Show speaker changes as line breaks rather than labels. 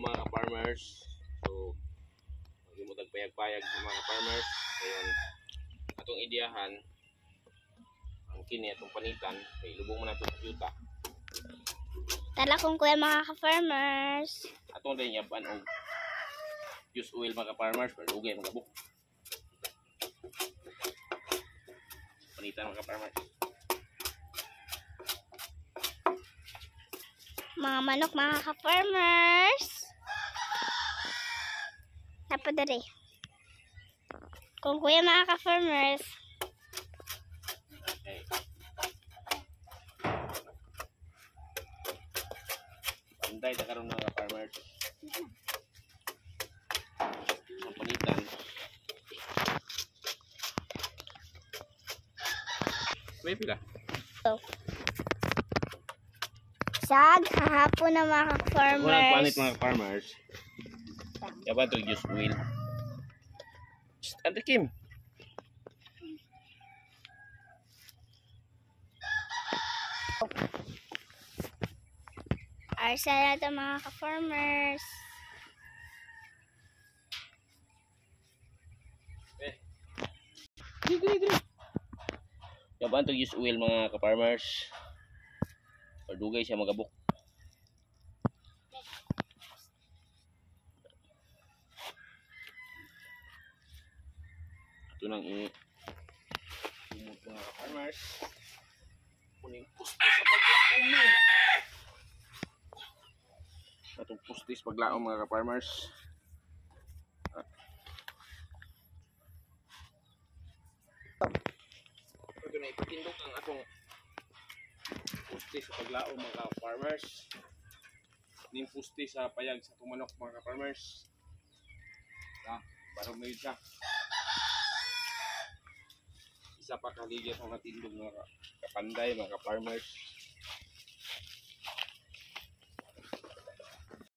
mga ka-farmers. So, hindi mo tagpayag-payag sa mga ka-farmers. Ngayon, atong ideyahan, ang kini atong panitan, kay lubong mo na itong yuta.
Tala kong kuya mga ka-farmers.
Atong rin yaban og use oil mga ka-farmers, pero lugay mga kabuk. Panitan mga ka-farmers.
Mga manok mga ka-farmers. Napadari. Kung kuya mga ka-farmers.
Okay. Panday na karoon mga ka-farmers. Ang panitan. May pila.
Sag, hahapon na mga
Walang
ka-farmers.
panit mga farmers. Yaban to use oil. Ante Kim.
Arsa na ito mga ka-farmers.
Yaban to use oil mga ka-farmers. Pardugay siya magabok. Ito nang umot mga ka-farmers. Kuning pustis sa paglaom mo. Itong pustis paglaom mga ka-farmers. Ito na ipatindok ang atong pustis sa paglaom mga ka-farmers. Ning pustis sa payag sa itong manok mga ka-farmers. Parang may siya. Isa pa kaligyan ang natindog mga kapanday, mga ka-farmers.